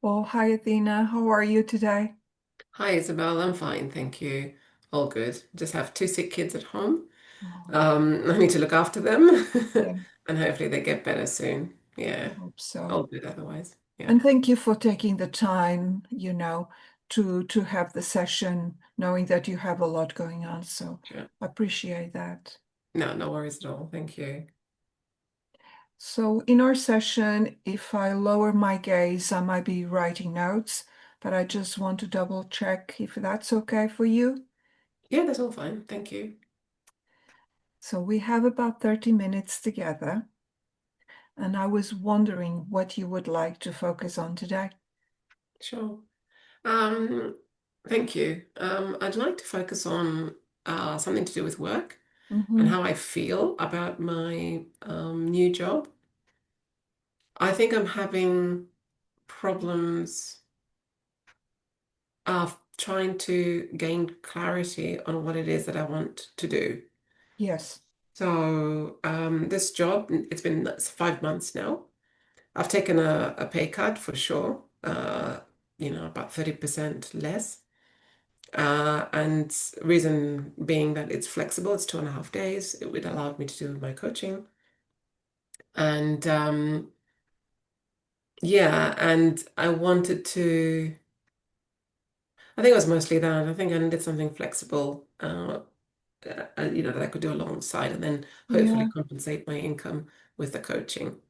Oh, hi Athena. How are you today? Hi, Isabel. I'm fine, thank you. All good. Just have two sick kids at home. Oh, I need to look after them, yeah, and hopefully they get better soon. I Yeah, hope so. all good otherwise. Yeah, And thank you for taking the time, to have the session, knowing that you have a lot going on. So sure. I appreciate that. No, no worries at all. Thank you. So in our session, if I lower my gaze, I might be writing notes, but I just want to double check if that's okay for you. Yeah, that's all fine. Thank you. So we have about 30 minutes together, and I was wondering what you would like to focus on today. Sure. Um, Thank you. I'd like to focus on something to do with work and Mm-hmm. how I feel about my new job. I think I'm having problems trying to gain clarity on what it is that I want to do. Yes. So this job, it's been 5 months now. I've taken a pay cut for sure, about 30% less. And reason being that it's flexible, it's 2.5 days. It would allow me to do my coaching. And yeah, and I wanted to, I think it was mostly that. I think I needed something flexible. That I could do alongside and then hopefully Yeah. compensate my income with the coaching.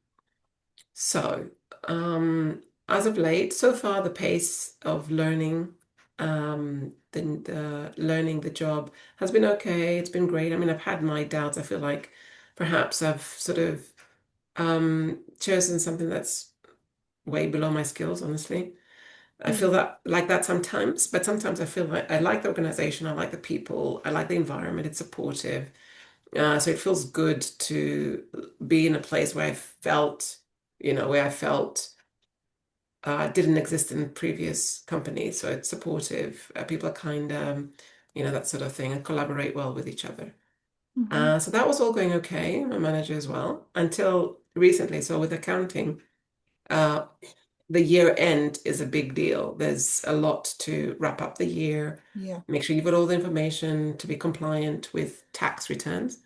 So, as of late, so far the pace of learning, the learning the job has been okay. It's been great. I mean, I've had my doubts. I feel like perhaps I've sort of chosen something that's way below my skills, honestly. I feel Yeah. that like that sometimes, but sometimes I feel like I like the organization, I like the people, I like the environment, it's supportive. So it feels good to be in a place where I felt didn't exist in previous companies. So it's supportive. People are kind, that sort of thing, and collaborate well with each other. Hmm. So that was all going okay, my manager as well, until recently. So with accounting, uh, the year end is a big deal. There's a lot to wrap up the year, Yeah. make sure you've got all the information to be compliant with tax returns.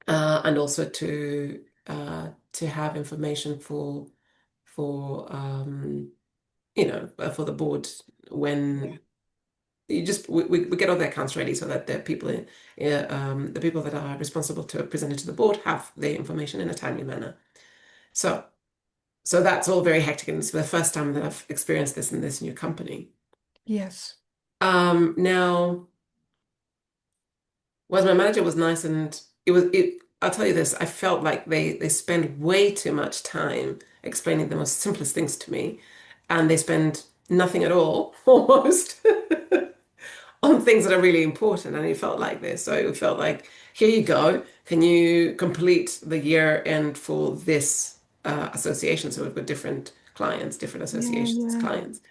And also to have information for the board Yeah. when we get all the accounts ready so that the people that are responsible to present it to the board have the information in a timely manner. So so that's all very hectic, and it's the first time that I've experienced this in this new company. Yes. Now. Was my manager was nice and I'll tell you this, I felt like they spend way too much time explaining the most simplest things to me, and they spend nothing at all almost on things that are really important, and it felt like this. So it felt like, here you go, can you complete the year end for this association? So we've got different clients, different Yeah. associations Yeah. clients.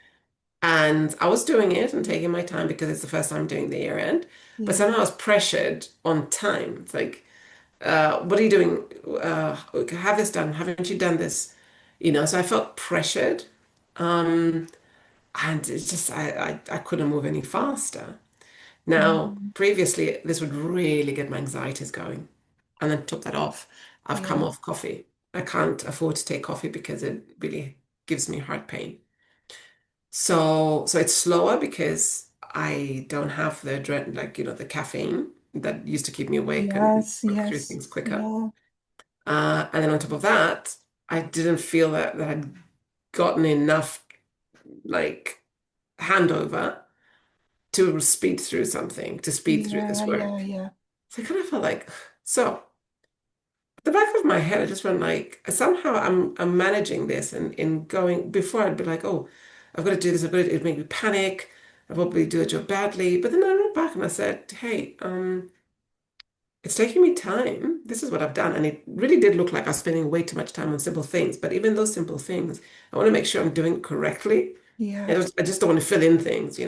And I was doing it and taking my time because it's the first time doing the year end. But Yeah. somehow I was pressured on time. It's like, what are you doing? Have this done. Haven't you done this? So I felt pressured. Um, and it's just, I couldn't move any faster. Now, Mhm. previously, this would really get my anxieties going. And then top that off, I've come Yeah. off coffee. I can't afford to take coffee because it really gives me heart pain. So it's slower because I don't have the dread, like, the caffeine that used to keep me awake and Yes. work through Yes. things quicker. Yeah. And then on top of that, I didn't feel that I'd gotten enough, like, handover to speed through something, to speed through Yeah. this Yeah. work. Yeah. So I kind of felt like, so at the back of my head, I just went like, somehow I'm managing this and in going before I'd be like, oh, I've got to do this, it'd make me panic. I probably do a job badly. But then I went back and I said, hey, it's taking me time. This is what I've done. And it really did look like I was spending way too much time on simple things. But even those simple things, I want to make sure I'm doing it correctly. Yeah. I just don't want to fill in things.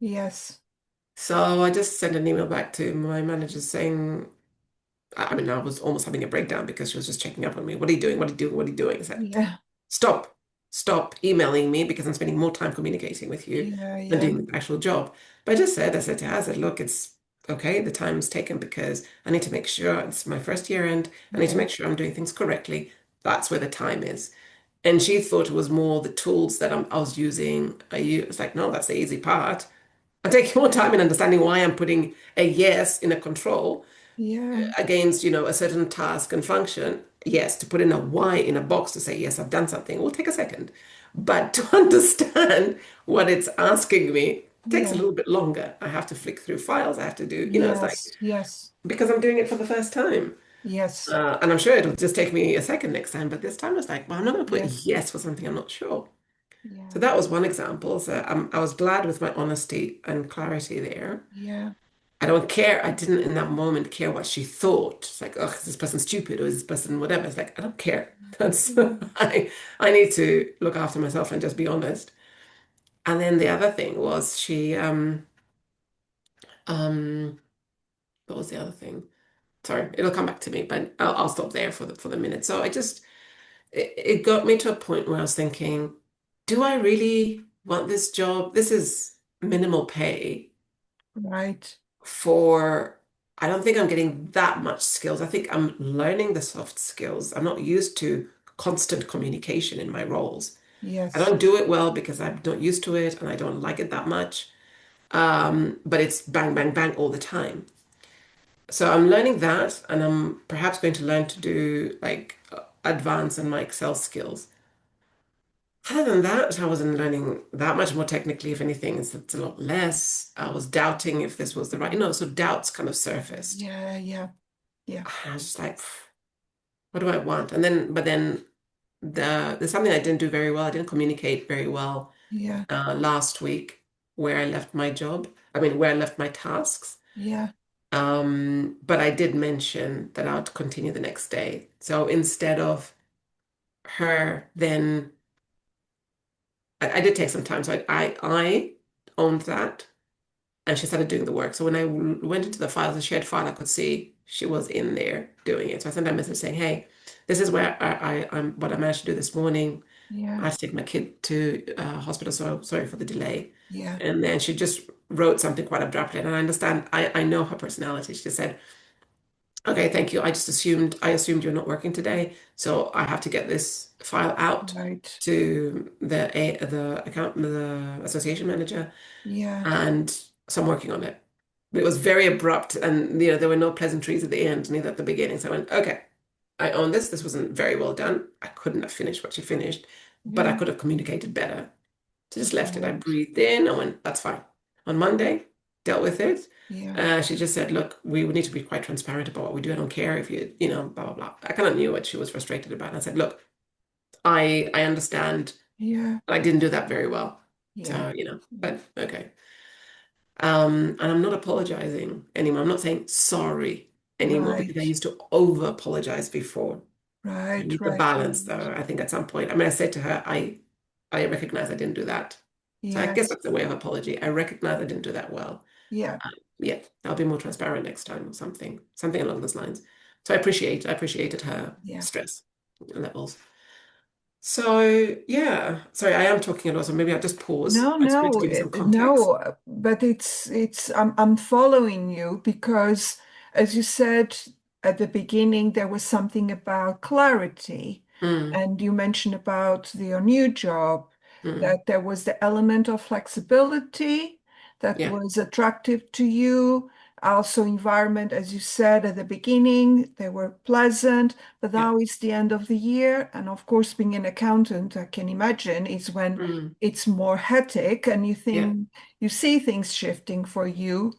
Yes. So I just sent an email back to my manager saying, I mean, I was almost having a breakdown because she was just checking up on me. What are you doing? What are you doing? What are you doing? I said, Yeah. stop. stop emailing me because I'm spending more time communicating with you Yeah, than yeah, doing the actual job. But I said to her, I said, look, it's okay. The time's taken because I need to make sure it's my first year end. I need to yeah, make sure I'm doing things correctly. That's where the time is. And she thought it was more the tools that I was using. It's like, no, that's the easy part. I'm taking more time in understanding why I'm putting a yes in a control yeah, against, a certain task and function. Yes, to put in a Y in a box to say, yes, I've done something will take a second. But to understand what it's asking me takes a yeah. little bit longer. I have to flick through files. I have to do, it's like, Yes, yes, because I'm doing it for the first time. yes, And I'm sure it'll just take me a second next time. But this time it's like, well, I'm not going to put yes, yes for something I'm not sure. So yeah, that was one example. So I was glad with my honesty and clarity there. yeah, I don't care. I didn't in that moment care what she thought. It's like, oh, is this person stupid or is this person whatever? It's like, I don't care. That's yeah. I need to look after myself and just be honest. And then the other thing was um what was the other thing? Sorry, it'll come back to me, but I'll stop there for the minute. So it got me to a point where I was thinking, do I really want this job? This is minimal pay Right. for, I don't think I'm getting that much skills. I think I'm learning the soft skills. I'm not used to constant communication in my roles. I Yes. don't do it well because I'm not used to it and I don't like it that much. But it's bang, bang, bang all the time. So I'm learning that and I'm perhaps going to learn to do like advance in my Excel skills. Other than that, I wasn't learning that much more technically. If anything, it's a lot less. I was doubting if this was the right, so doubts kind of surfaced. Yeah, yeah, yeah, I was just like, what do I want? But then there's something I didn't do very well. I didn't communicate very well yeah, last week where I left my job. I mean, where I left my tasks. yeah. But I did mention that I would continue the next day. So instead of her then, I did take some time. So I owned that. And she started doing the work. So when I went into the files, the shared file, I could see she was in there doing it. So I sent her a message saying, "Hey, this is where I'm what I managed to do this morning. Yeah, I had to take my kid to hospital, so sorry for the delay." yeah, And then she just wrote something quite abruptly. And I understand, I know her personality. She just said, "Okay, thank you. I assumed you're not working today, so I have to get this file out right. to the association manager." Yeah, And so I'm working on it. But it was very abrupt, and there were no pleasantries at the end, neither at the beginning. So I went, okay, I own this. This wasn't very well done. I couldn't have finished what she finished, but I yeah, could have communicated better. So just left it. I right. breathed in. I went, that's fine. On Monday, dealt with it. Yeah, She just said, look, we would need to be quite transparent about what we do. I don't care if blah, blah, blah. I kind of knew what she was frustrated about. And I said, look, I understand. yeah, I didn't do that very well. yeah, So, but okay. And I'm not apologizing anymore. I'm not saying sorry anymore because I right, used to over apologize before. I right, need the right, balance right. though. I think at some point, I mean, I said to her, I recognize I didn't do that. So I guess Yes, that's a way of apology. I recognize I didn't do that well. yeah, Yeah, I'll be more transparent next time or something along those lines. So I appreciated her yeah. stress levels. So yeah, sorry, I am talking a lot, so maybe I'll just pause. No, I was going to no, give you some context. no, but I'm following you because as you said at the beginning, there was something about clarity, Mm, and you mentioned about your new job, mm, that there was the element of flexibility that yeah, was attractive to you. Also, environment, as you said at the beginning, they were pleasant, but yeah. now it's the end of the year, and of course, being an accountant, I can imagine, is when Mm, it's more hectic and yeah. you see things shifting for you,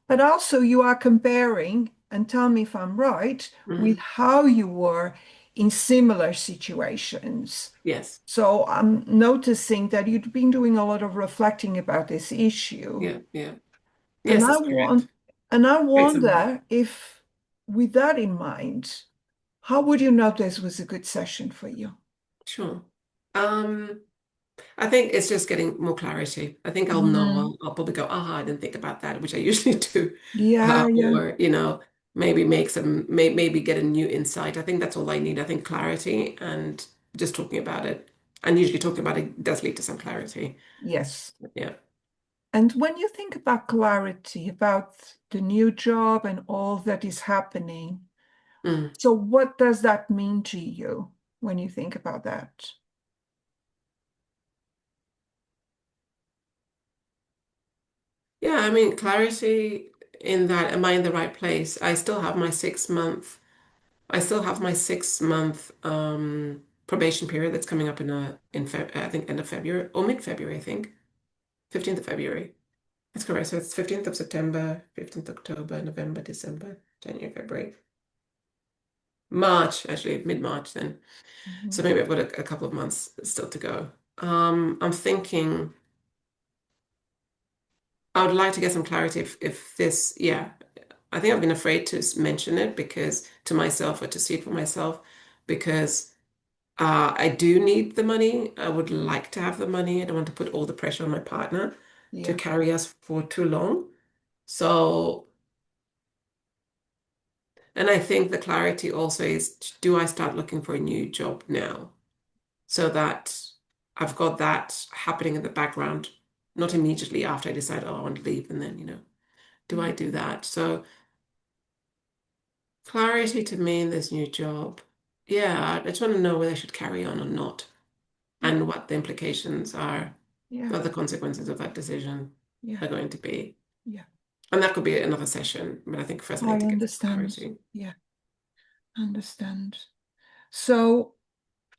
but also you are comparing, and tell me if I'm right, with Mm, how you were in similar situations. yes. So I'm noticing that you've been doing a lot of reflecting about this issue. Yeah. Yeah. And Yes, I that's correct. want and I Great summary. wonder if with that in mind, how would you know this was a good session for you? Sure. Um, I think it's just getting more clarity. I think I'll know. Mhm. I'll probably go, I didn't think about that, which I usually do. Yeah, yeah, Or, maybe maybe get a new insight. I think that's all I need. I think clarity and just talking about it. And usually talking about it does lead to some clarity. Yes. Yeah. And when you think about clarity, about the new job and all that is happening, Mm. so what does that mean to you when you think about that? Yeah, I mean, clarity in that, am I in the right place? I still have my 6 month probation period that's coming up in Feb I think end of February or mid-February, I think. 15th of February. That's correct. So it's 15th of September, 15th October, November, December, January, February. March, actually, mid-March then. So Mhm. maybe I've got a couple of months still to go. I'm thinking I would like to get some clarity if this, yeah. I think I've been afraid to mention it because to myself or to see it for myself because I do need the money. I would like to have the money. I don't want to put all the pressure on my partner to Yeah, carry us for too long. So, and I think the clarity also is, do I start looking for a new job now so that I've got that happening in the background, not immediately after I decide, oh, I want to leave, and then, do I yeah, do that? So clarity to me in this new job. Yeah, I just want to know whether I should carry on or not yeah, and what the implications are, yeah, what the consequences of that decision yeah, are going to be. yeah. And that could be another session, but I think first I need I to get some understand. clarity. Yeah, understand. So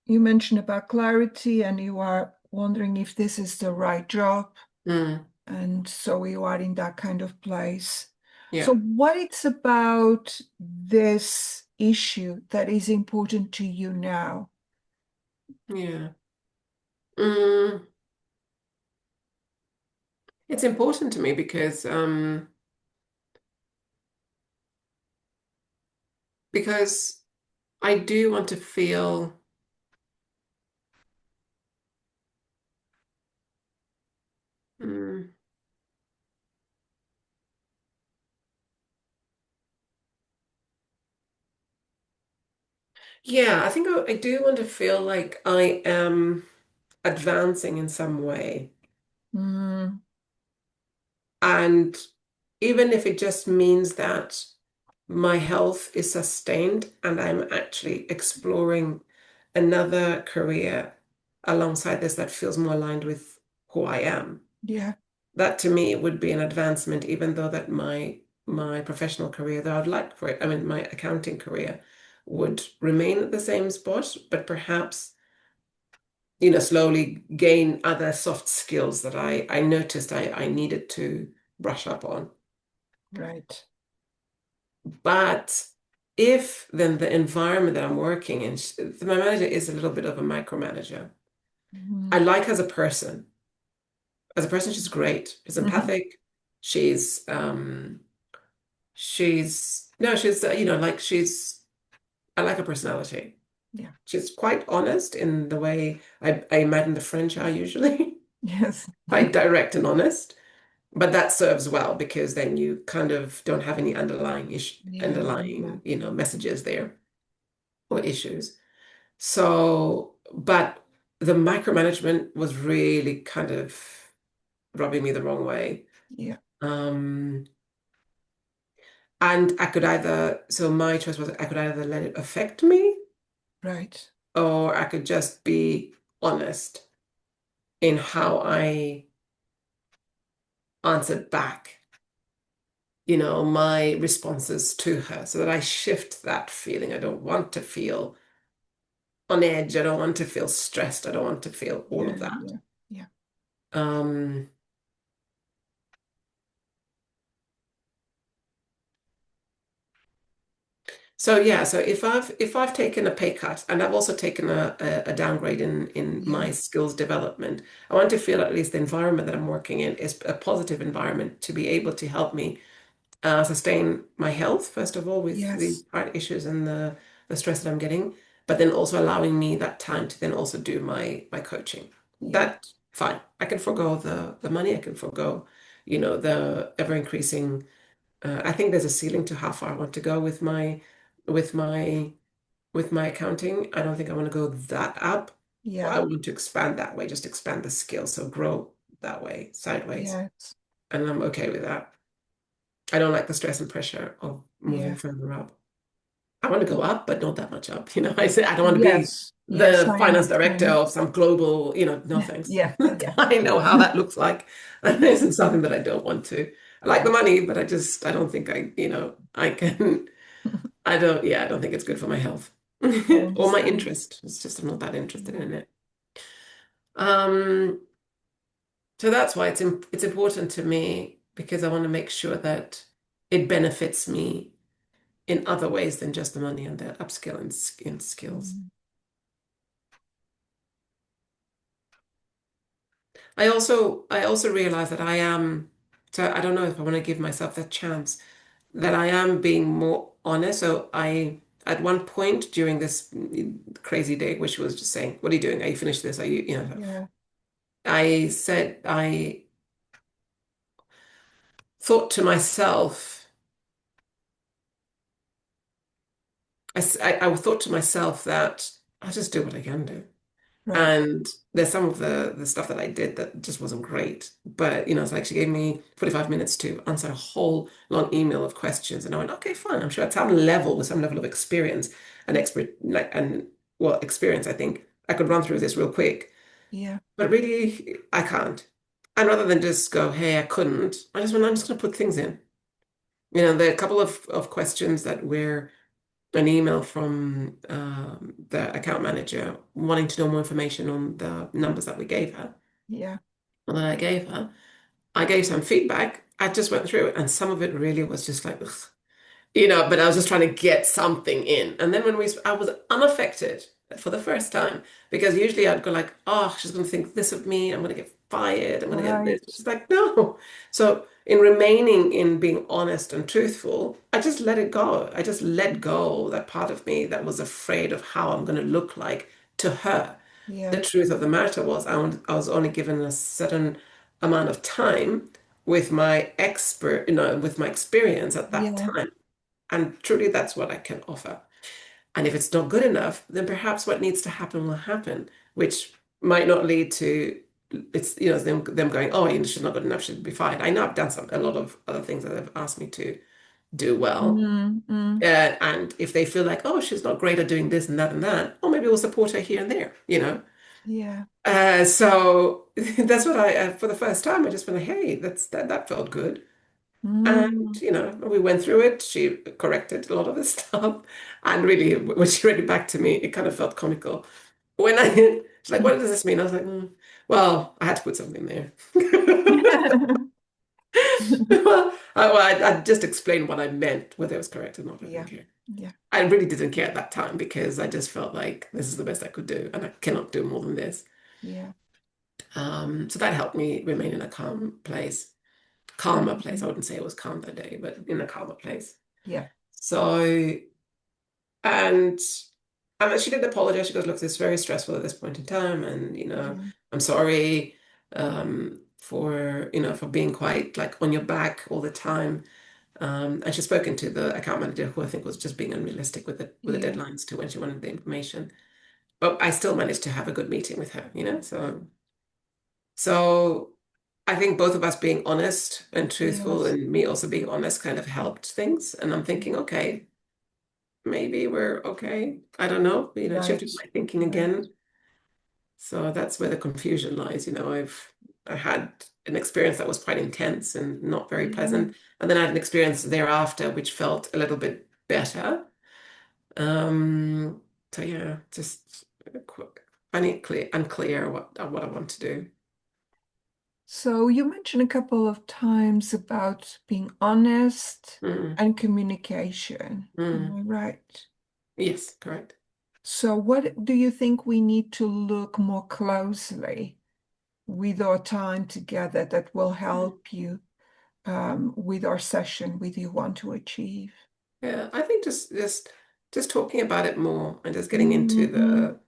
you mentioned about clarity and you are wondering if this is the right job. Mm, And so you are in that kind of place. So yeah, what it's about this issue that is important to you now? yeah. Mm, it's important to me because I do want to feel, mm, yeah, I think I do want to feel like I am advancing in some way. Mm, And even if it just means that my health is sustained and I'm actually exploring another career alongside this that feels more aligned with who I am. yeah, That to me would be an advancement, even though that my professional career, though I'd like for it, I mean my accounting career would remain at the same spot, but perhaps, slowly gain other soft skills that I noticed I needed to brush up on. right. But if then the environment that I'm working in, my manager is a little bit of a micromanager. I Mm, like her as a person. As a person, she's great. She's mhm, empathic. She's no, she's like I like her personality. yeah, She's quite honest in the way I imagine the French are usually, yes, quite direct and honest. But that serves well because then you kind of don't have any yeah, yeah, underlying, messages there or issues. So, but the micromanagement was really kind of rubbing me the wrong way. yeah, Um, and I could either, so my choice was I could either let it affect me right. or I could just be honest in how I answered back, my responses to her so that I shift that feeling. I don't want to feel on edge. I don't want to feel stressed. I don't want to feel all Yeah, of that. yeah, yeah, Um, So yeah, so if I've taken a pay cut and I've also taken a downgrade in yeah, my skills development, I want to feel at least the environment that I'm working in is a positive environment to be able to help me sustain my health, first of all, with the yes, heart issues and the stress that I'm getting, but then also allowing me that time to then also do my coaching. yeah, That fine. I can forego the money, I can forego, the ever increasing I think there's a ceiling to how far I want to go with my with my accounting. I don't think I want to go that up. Well, I Yeah. want to expand that way, just expand the skill, so grow that way, sideways. Yes. And I'm okay with that. I don't like the stress and pressure of moving Yeah. further up. I want to go up, but not that much up. I say I don't want to be Yes. Yes, the I finance director understand. of some global, no thanks. Yeah. Yeah. I know how that looks like. And this is something that I don't want to. I like the Yeah. money, but I don't think I can, I don't think it's good for my health I or my understand. interest. It's just I'm not that interested Yeah. in it. Um, so that's why it's important to me because I want to make sure that it benefits me in other ways than just the money and the upskill in skills. Mm. I also realize that I am, so I don't know if I want to give myself that chance, that I am being more honest. So at one point during this crazy day, which was just saying, what are you doing? Are you finished this? Are you? Yeah. I said, I thought to myself, I thought to myself that I'll just do what I can do. Right. And there's some of the stuff that I did that just wasn't great. But it's like she gave me 45 minutes to answer a whole long email of questions. And I went, okay, fine. I'm sure at some level, with some level of experience and expert like and well, experience, I think I could run through this real quick. Yeah. But really, I can't. And rather than just go, hey, I couldn't, I just went, I'm just gonna put things in. There are a couple of questions that were an email from the account manager wanting to know more information on the numbers that we gave her, Yeah. or that I gave her. I gave some feedback. I just went through it, and some of it really was just like, ugh, but I was just trying to get something in. And then I was unaffected for the first time because usually I'd go like, oh, she's going to think this of me. I'm going to get fired. I'm going to get this. Right. She's like, no. So in remaining in being honest and truthful, I just let it go. I just let go that part of me that was afraid of how I'm going to look like to her. The Yeah. truth of the matter was I was only given a certain amount of time with my with my experience at that Yeah. time. And truly, that's what I can offer. And if it's not good enough, then perhaps what needs to happen will happen, which might not lead to them going, oh, she's not good enough, she'll be fired. I know I've done a lot of other things that they've asked me to do well. Mm, mm. And if they feel like, oh, she's not great at doing this and that, oh, maybe we'll support her here and there. Yeah. So that's what for the first time, I just went, hey, that felt good. And, Mm. we went through it. She corrected a lot of the stuff. And really, when she read it back to me, it kind of felt comical. She's like, what does this mean? I was like, well, I had to put something there. I just explained what I meant, whether it was correct or not. I didn't Yeah. care. Yeah. I really didn't care at that time because I just felt like this is the best I could do and I cannot do more than this. Yeah. So that helped me remain in a calmer place. I Mm. wouldn't say it was calm that day, but in a calmer place. Yeah. So, and she did apologize. She goes, look, this is very stressful at this point in time. And, Yeah. I'm sorry for being quite like on your back all the time. And she's spoken to the account manager, who I think was just being unrealistic with the Yeah. deadlines to when she wanted the information. But I still managed to have a good meeting with her. So I think both of us being honest and truthful Yes. and me also being honest kind of helped things. And I'm thinking, okay, maybe we're okay. I don't know, it Right. shifted my thinking Right. again. So that's where the confusion lies. I had an experience that was quite intense and not very Yeah. pleasant. And then I had an experience thereafter which felt a little bit better. Um, so yeah, just finding unclear what I want to do. So you mentioned a couple of times about being honest Mm, and communication. Am mm. I right? Yes, correct. So what do you think we need to look more closely with our time together that will help you with our session with you want to achieve? Yeah, I think just talking about it more and just getting into Mm-mm.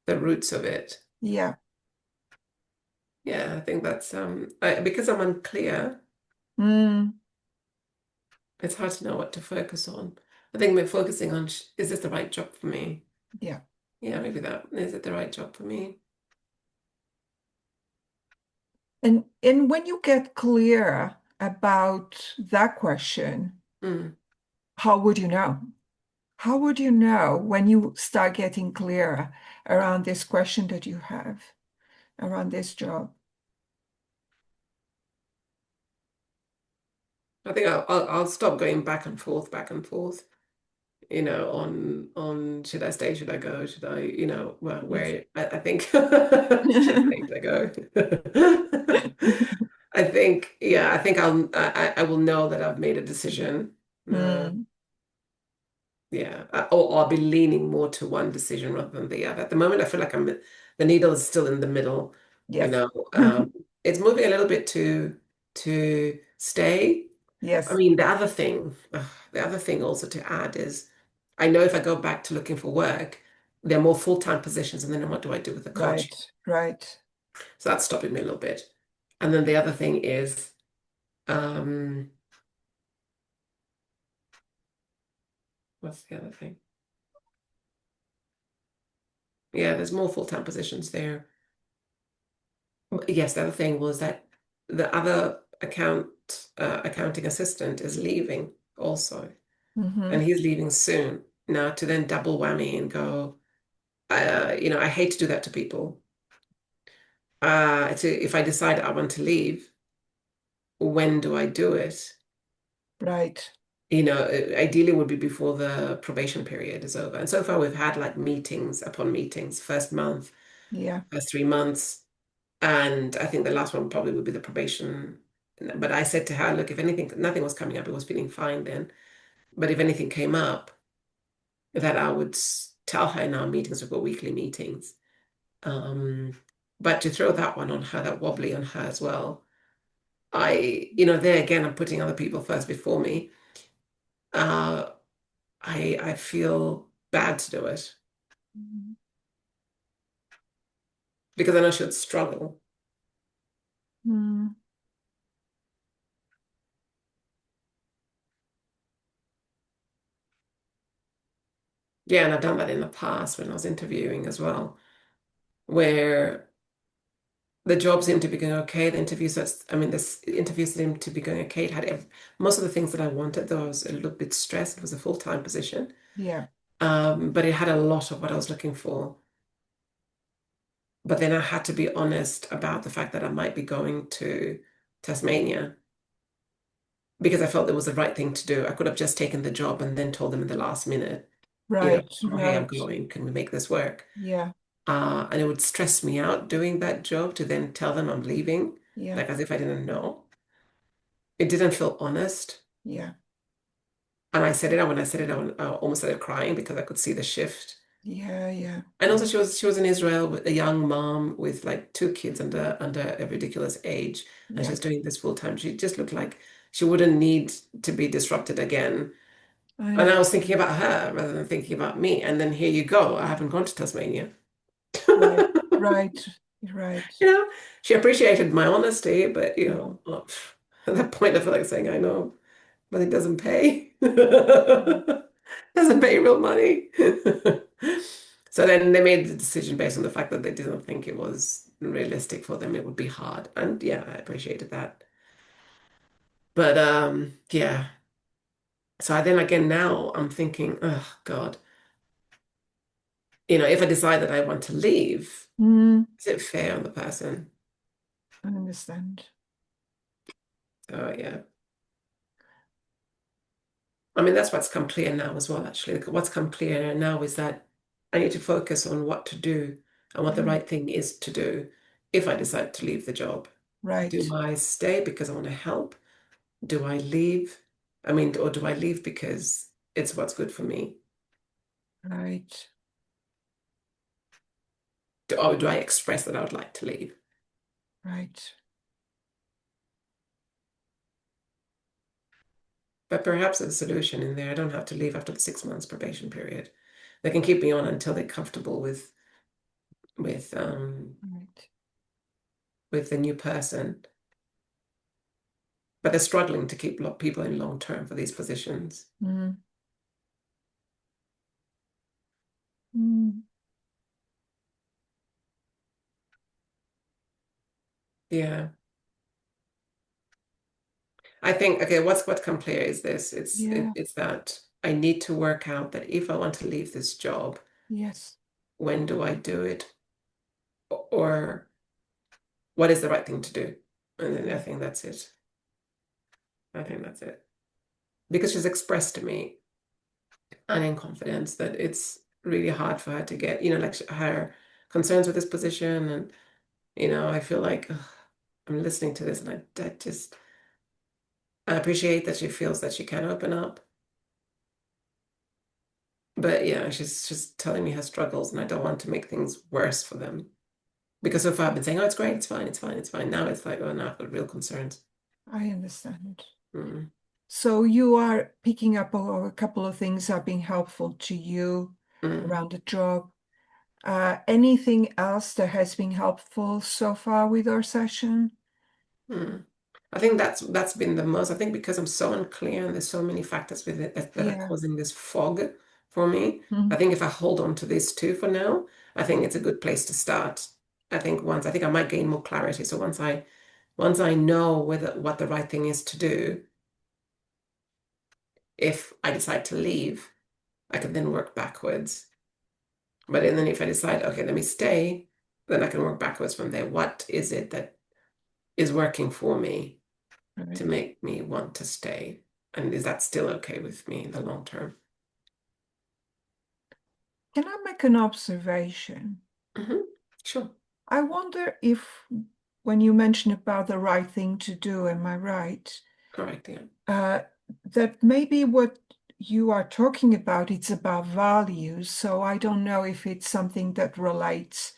the roots of it. Yeah. Yeah, I think that's because I'm unclear, Mm. it's hard to know what to focus on. I think we're focusing on is this the right job for me? Yeah. Yeah, maybe that is it the right job for me? And when you get clear about that question, Mm. how would you know? How would you know when you start getting clearer around this question that you have around this job? I think I'll stop going back and forth, on should I stay, should I go, should I, well, Yes. where I think should I stay, should I go? I think, yeah, I think I will know that I've made a decision. Hmm. Yeah, or I'll be leaning more to one decision rather than the other. At the moment, I feel like the needle is still in the middle. You Yes. know, um, it's moving a little bit to stay. I Yes. mean, the other thing also to add is, I know if I go back to looking for work, there are more full-time positions, and then what do I do with the coaching? Right. Right. So that's stopping me a little bit. And then the other thing is, um, what's the other thing? Yeah, there's more full-time positions there. Yes, the other thing was that the other accounting assistant is leaving also, Hmm. and he's leaving soon. Now to then double whammy and go, I hate to do that to people. If I decide I want to leave, when do I do it? Right. Ideally would be before the probation period is over. And so far we've had like meetings upon meetings, first month, Yeah. first 3 months. And I think the last one probably would be the probation. But I said to her, look, if anything, nothing was coming up. It was feeling fine then. But if anything came up, that I would tell her in our meetings. We've got weekly meetings. Um, but to throw that one on her, that wobbly on her as well, there again, I'm putting other people first before me. Uh, I feel bad to do it because I know she would struggle. Mm-hmm. Yeah, and I've done that in the past when I was interviewing as well, where the job seemed to be going okay. This interview seemed to be going okay. It had most of the things that I wanted, though I was a little bit stressed. It was a full-time position, Yeah. but it had a lot of what I was looking for. But then I had to be honest about the fact that I might be going to Tasmania because I felt it was the right thing to do. I could have just taken the job and then told them in the last minute, Right. oh, hey, I'm Right. going. Can we make this work? Yeah. And it would stress me out doing that job to then tell them I'm leaving, Yeah. like as if I didn't know. It didn't feel honest. Yeah. And I said it, and when I said it, I almost started crying because I could see the shift. Yeah. Yeah. And Yeah. also, she was in Israel with a young mom with like two kids under a ridiculous age, and she Yeah. was doing this full time. She just looked like she wouldn't need to be disrupted again. I And I was thinking understand. about her rather than thinking about me. And then here you go. I haven't gone to Tasmania. Right. Right. Right. You know, she appreciated my honesty, but Yeah. at that point, I feel like saying, I know, but it doesn't pay. Yeah. Doesn't pay real money. So then they made the decision based on the fact that they didn't think it was realistic for them. It would be hard. And yeah, I appreciated that. But yeah. So then again, now I'm thinking, oh God, if I decide that I want to leave, Mm, is it fair on the person? I understand. Oh yeah. I mean, that's what's come clear now as well, actually. What's come clear now is that I need to focus on what to do and what the Mm, right thing is to do if I decide to leave the job. Do right. I stay because I want to help? Do I leave? I mean, or do I leave because it's what's good for me? Right. Or do I express that I would like to leave? Right. But perhaps there's a solution in there. I don't have to leave after the 6 months probation period. They can keep me on until they're comfortable with um Right. with the new person. But they're struggling to keep people in long term for these positions. Mm, mm. Yeah. I think, okay, what's come clear is this. Yeah, It's that I need to work out that if I want to leave this job, yes, when do I do it? Or what is the right thing to do? And then I yeah, think that's it. I think that's it. Because she's expressed to me and in confidence that it's really hard for her to get, like her concerns with this position. And, I feel like ugh, I'm listening to this and I appreciate that she feels that she can open up. But yeah, she's telling me her struggles, and I don't want to make things worse for them. Because so far I've been saying, oh, it's great, it's fine, it's fine, it's fine. Now it's like, oh, now I've got real concerns. I understand. Mm, So you are picking up a couple of things that are being helpful to you mm, around the job. Anything else that has been helpful so far with our session? mm. I think that's been the most. I think because I'm so unclear and there's so many factors with it that are Yeah. causing this fog for me. I Mhm. think if I hold on to these two for now, I think it's a good place to start. I think I might gain more clarity. So once I know what the right thing is to do, if I decide to leave, I can then work backwards. But and then if I decide, okay, let me stay, then I can work backwards from there. What is it that is working for me to Right. make me want to stay? And is that still okay with me in the long term? Can I make an observation? Hmm. Sure. I wonder if when you mention about the right thing to do, am I right? Correct. Yeah. Uh, that maybe what you are talking about, it's about values. So I don't know if it's something that relates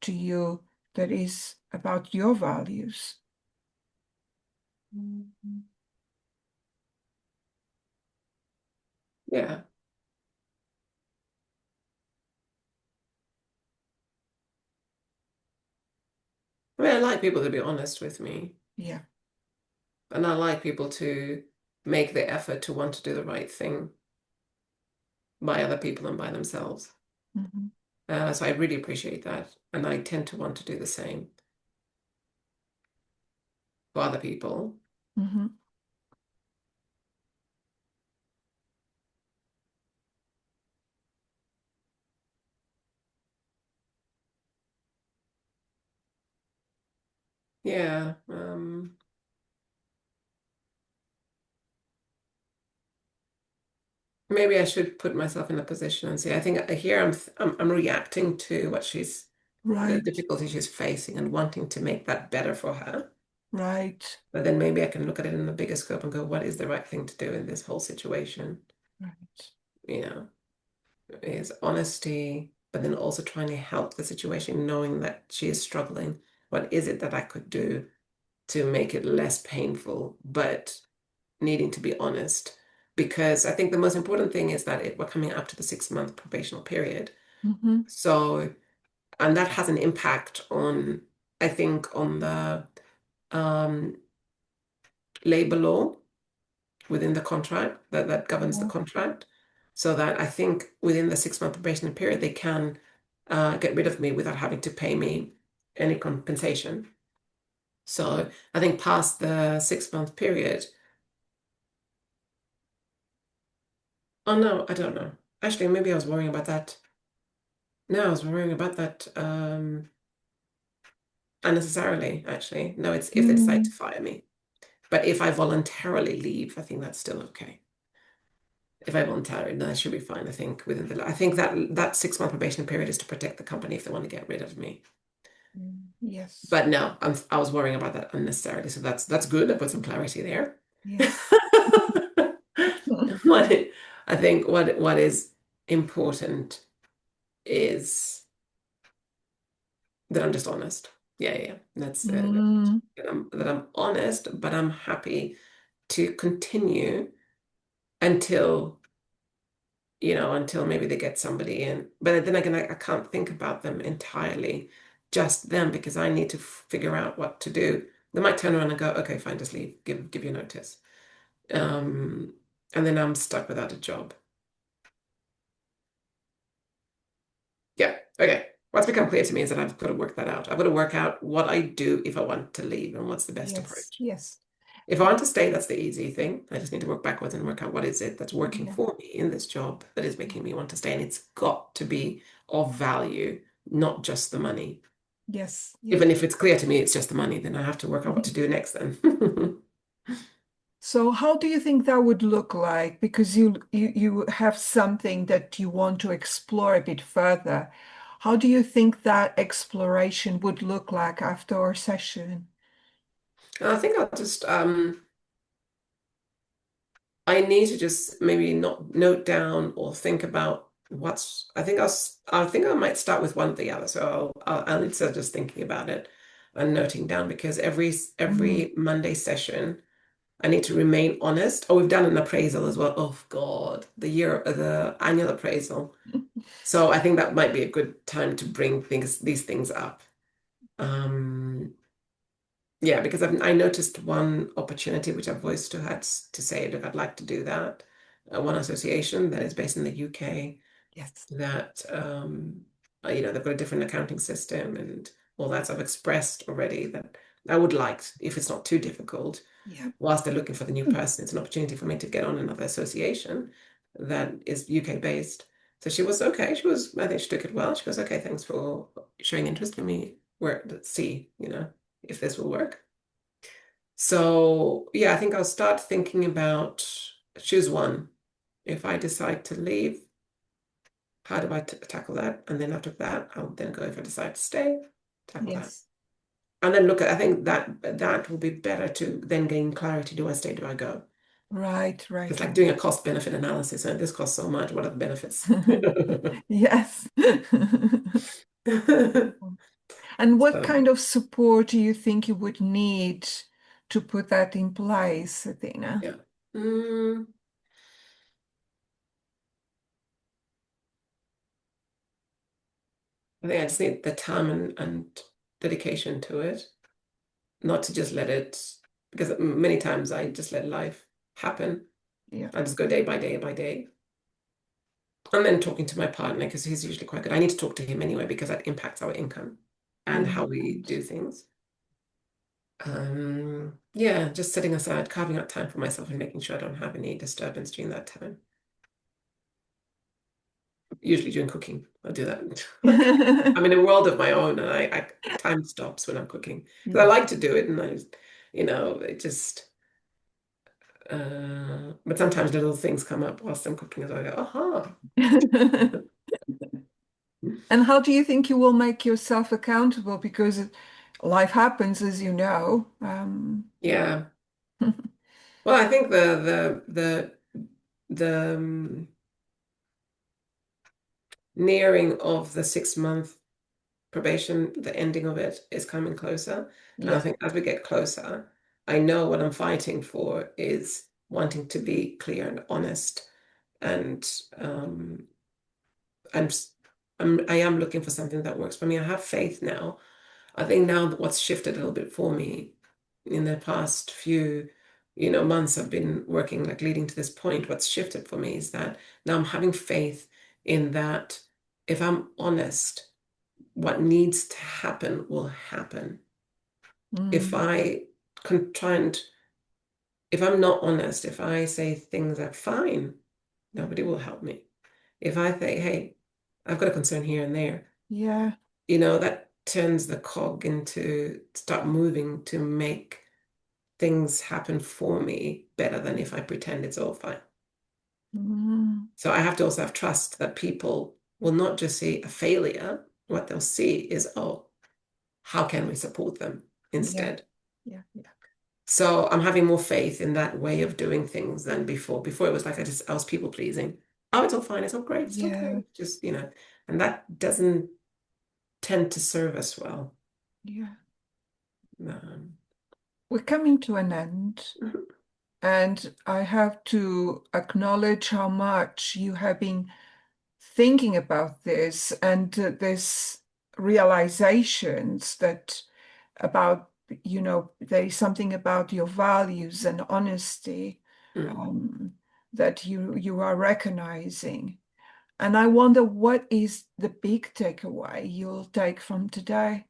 to you that is about your values. Mhm. Yeah. I mean, I like people to be honest with me, Yeah. and I like people to make the effort to want to do the right thing by other people and by themselves. Hmm. So I really appreciate that, and I tend to want to do the same for other people. Hmm. Yeah. Maybe I should put myself in a position and see. I think here I'm reacting to the Right. difficulty she's facing and wanting to make that better for her. Right. But then maybe I can look at it in a bigger scope and go, what is the right thing to do in this whole situation? Right. You know, is honesty, but then also trying to help the situation, knowing that she is struggling. What is it that I could do to make it less painful, but needing to be honest? Because I think the most important thing is that we're coming up to the 6 month probational period. Hmm. So, and that has an impact on, I think, on the um, labor law within the contract that governs the Yeah. contract. So that I think within the 6 month probationary period, they can get rid of me without having to pay me any compensation. So I think past the 6 month period, oh no, I don't know. Actually, maybe I was worrying about that. No, I was worrying about that unnecessarily, actually. No, it's if they decide to Mm. fire me. But if I voluntarily leave, I think that's still okay. If I voluntarily, no, that should be fine. I think I think that 6 month probation period is to protect the company if they want to get rid of me. Mm. Yes. But no, I was worrying about that unnecessarily. So that's good. I put some clarity there. Yes. What I think what is important is that I'm just honest. Yeah, yeah, yeah. That's Mm. that I'm honest, but I'm happy to continue until until maybe they get somebody in. But then again, I can't think about them entirely, just them, because I need to figure out what to do. They might turn around and go, okay, fine, just leave, give you notice. Um, and then I'm stuck without a job. Yeah, okay. What's become clear to me is that I've got to work that out. I've got to work out what I do if I want to leave and what's the best Yes, approach. yes. If I want to stay, that's the easy thing. I just need to work backwards and work out what is it that's working Yeah, for me in this job that is making me want to stay. And it's got to be of value, not just the money. yes, yes. Even if it's clear to me it's just the money, then I have to work out what to do next then. So how do you think that would look like? Because you have something that you want to explore a bit further. How do you think that exploration would look like after our session? I think I'll just I need to just maybe not note down or think about what's. I think I might start with one or the other. So I'll instead of just thinking about it and noting down because Mm. every Monday session I need to remain honest. Oh, we've done an appraisal as well. Oh God, the annual appraisal. So I think that might be a good time to bring these things up. Um, yeah, because I noticed one opportunity which I've voiced to had to say, look, I'd like to do that. One association that is based in the UK Yes. that they've got a different accounting system and all that. So I've expressed already that I would like, if it's not too difficult, Yeah. whilst they're looking for the new person, it's an opportunity for me to get on another association that is UK based. So she was okay. I think she took it well. She goes, okay, thanks for showing interest. Let me let's see, if this will work. So yeah, I think I'll start thinking about choose one. If I decide to leave, how do I tackle that? And then after that, I'll then go if I decide to stay, tackle that. Yes. And then look at, I think that will be better to then gain clarity. Do I stay? Do I go? Right, It's right, like right. doing a cost benefit analysis. And this costs so much. What are the benefits? Yes. And what So kind of support do you think you would need to put that in place, Athena? yeah. Mm, I think I just need the time and dedication to it, not to just let it, because many times I just let life happen. Yeah. I just go day by day by day. And then talking to my partner, because he's usually quite good. I need to talk to him anyway, because that impacts our income and Mm. how we do things. Yeah, just setting aside, carving out time for myself and making sure I don't have any disturbance during that time. Usually during cooking, I do that. I'm in a world of my own, and time stops when I'm cooking. Because I Yeah. like to do it, and it just. But sometimes little things come up whilst I'm cooking, as I go, aha. And how do you think you will make yourself accountable? Because life happens, as you know. Yeah. Well, I think the nearing of the 6 month probation, the ending of it is coming closer. And I Yeah. think as we get closer, I know what I'm fighting for is wanting to be clear and honest. And I'm, s- I am looking for something that works for me. I have faith now. I think now that what's shifted a little bit for me in the past few, months I've been working, like leading to this point, what's shifted for me is that now I'm having faith in that if I'm honest, what needs to happen will happen. If Mm. I can try and, if I'm not honest, if I say things are fine, nobody will help me. If I say, hey, I've got a concern here and there, Yeah. that turns the cog into start moving to make things happen for me better than if I pretend it's all fine. Mm. So I have to also have trust that people will not just see a failure. What they'll see is, oh, how can we support them Yeah. instead? Yeah. Yeah. So I'm having more faith in that way of doing things than before. Before it was like I was people pleasing. Oh, it's all fine. It's all great. It's Yeah. okay. Just, and that doesn't tend to serve us well. Yeah. Um, We're coming to an end, and I have to acknowledge how much you have been thinking about this and this realizations that about, there is something about your values and honesty mm, um, that you are recognizing. And I wonder what is the big takeaway you'll take from today?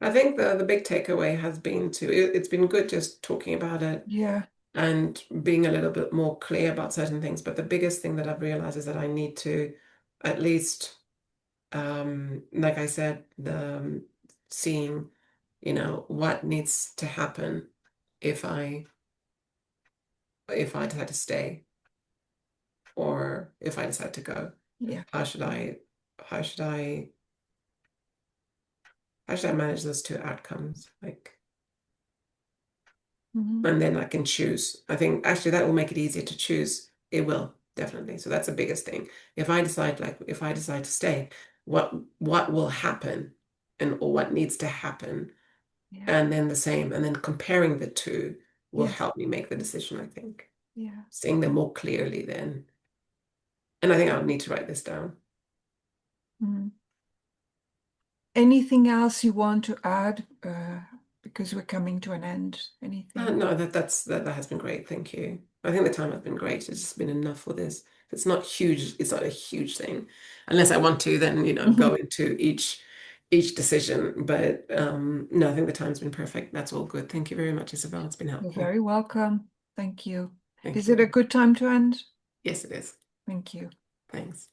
I think the big takeaway has been it's been good just talking about it Yeah, and being a little bit more clear about certain things. But the biggest thing that I've realized is that I need to at least, like I said, seeing, what needs to happen if I decide to stay or if I decide to go. yeah. How should I how should I how should I manage those two outcomes? Like, Mhm. and then I can choose. I think actually that will make it easier to choose. It will, definitely. So that's the biggest thing. If I decide to stay, what will happen and or what needs to happen? Yeah, And then the same, and then comparing the two will yes, help me make the decision, I think. yeah. Seeing them more clearly then. And I think I would need to write this down. Mhm. Anything else you want to add? Because we're coming to an end. Anything? No, that has been great. Thank you. I think the time has been great. It's just been enough for this. It's not huge. It's not a huge thing, unless I want to then go into each decision. But no, I think the time's been perfect. That's all good. Thank you very much, Isabel. It's been You're helpful. very welcome. Thank you. Thank Is it a you. good time to end? Yes, it is. Thank you. Thanks.